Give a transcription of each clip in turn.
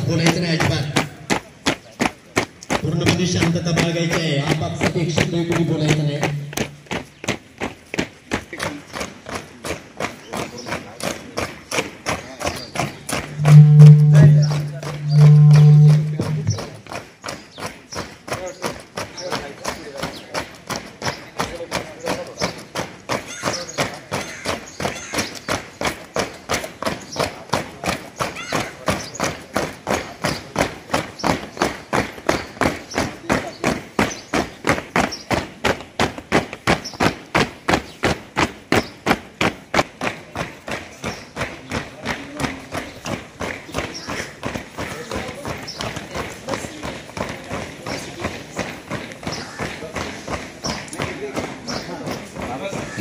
बोलायचं नाही अजिबात. पूर्णपणे शांतता बाळगायची आहे. आपापसात एक शब्द कोणी बोलायचं नाही.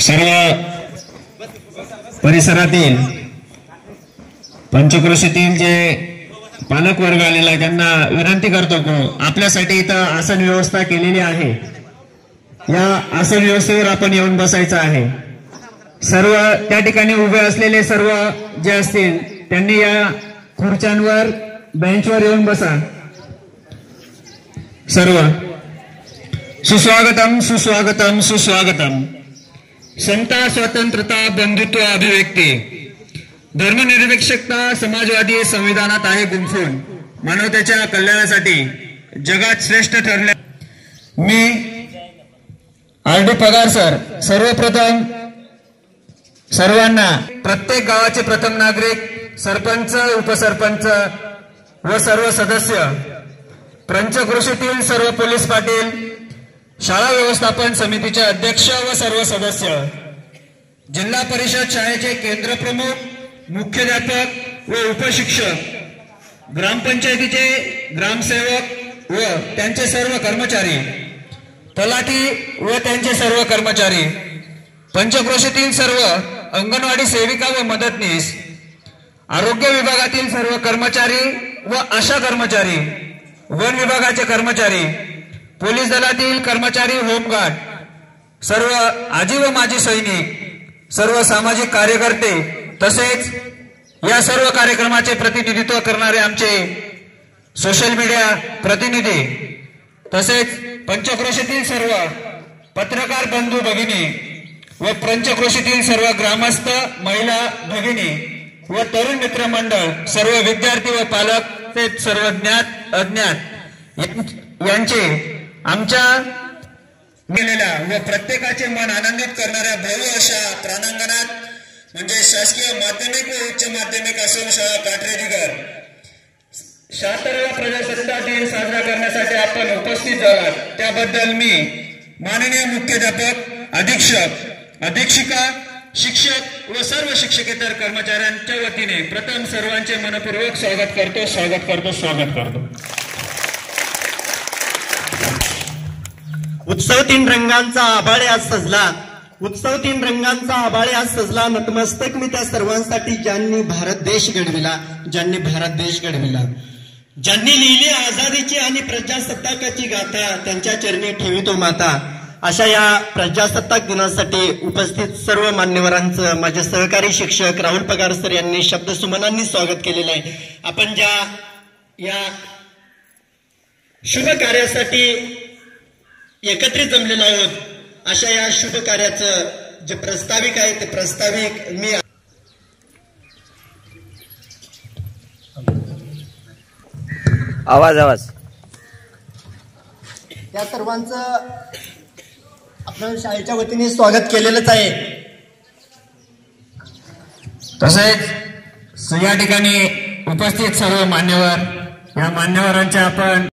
सर्व परिसरातील पंचक्रोशीतील जे पालक वर्ग आलेला आहे त्यांना विनंती करतो की आपल्यासाठी इथं आसन व्यवस्था केलेली आहे. या आसन व्यवस्थेवर आपण येऊन बसायचं आहे. सर्व त्या ठिकाणी उभे असलेले सर्व जे असतील त्यांनी या खुर्च्यांवर बेंचवर येऊन बसा. सर्व सुस्वागतम सुस्वागतम सुस्वागतम. समता स्वतंत्रता बंधुत्व अभिव्यक्ती धर्मनिरपेक्षता समाजवादी संविधानात आहे गुंफून मानवतेच्या कल्याणासाठी जगात श्रेष्ठ ठरल्या. मी आर.डी. पगार सर सर्वप्रथम सर्वांना प्रत्येक गावाचे प्रथम नागरिक सरपंच उपसरपंच व सर्व सदस्य पंचक्रोशीतील सर्व पोलीस पाटील शाळा व्यवस्थापन समितीचे अध्यक्ष व सर्व सदस्य जिल्हा परिषद शाळेचे केंद्र प्रमुख मुख्याध्यापक व उपशिक्षक ग्रामपंचायतीचे ग्रामसेवक व त्यांचे सर्व कर्मचारी तलाठी व त्यांचे सर्व कर्मचारी पंचक्रोशीतील सर्व अंगणवाडी सेविका व मदतनीस आरोग्य विभागातील सर्व कर्मचारी व आशा कर्मचारी वन विभागाचे कर्मचारी पोलीस दलातील कर्मचारी होमगार्ड सर्व आजी व माजी सैनिक सर्व सामाजिक कार्यकर्ते तसेच या सर्व कार्यक्रमाचे प्रतिनिधित्व करणारे आमचे सोशल मीडिया प्रतिनिधी तसेच पंचक्रोशीतील सर्व पत्रकार बंधू भगिनी व पंचक्रोशीतील सर्व ग्रामस्थ महिला भगिनी व तरुण मित्र मंडळ सर्व विद्यार्थी व पालक ते सर्व ज्ञात अज्ञात यांचे आमच्या गेलेल्या व प्रत्येकाचे मन आनंदित करणाऱ्या भव्य अशा प्रांगणात म्हणजे शासकीय माध्यमिक व उच्च माध्यमिक आश्रमशाळा काटरेजीगर 76वा प्रजासत्ताक दिन साजरा करण्यासाठी आपण उपस्थित झालात त्याबद्दल मी माननीय मुख्याध्यापक अधीक्षक अधीक्षिका शिक्षक व सर्व शिक्षकेतर कर्मचाऱ्यांच्या वतीने प्रथम सर्वांचे मनपूर्वक स्वागत करतो. उत्सव तीन रंगांचा आभाळे आज सजला. उत्सव तीन रंगांचा आभाळे आज सजला. नतमस्तक मी त्या सर्वांसाठी ज्यांनी भारत देश घडविला ज्यांनी लिहिली आझादीची आणि प्रजासत्ताकाची गाथा त्यांच्या चरणी ठेवितो माता. अशा या प्रजासत्ताक दिनासाठी उपस्थित सर्व मान्यवरांचं माझे सहकारी शिक्षक राहुल पगार सर यांनी शब्दसुमनांनी स्वागत केलेलं आहे. आपण ज्या या शुभ कार्यासाठी एकत्रित जमलेलो आहोत अशा या शुभ कार्याचं जे प्रस्ताविक आहे ते प्रस्ताविक मी आवाज त्या सर्वांचं आपण शाळेच्या वतीने स्वागत केलेलंच आहे. तसेच या ठिकाणी उपस्थित सर्व मान्यवर या मान्यवरांचे आपण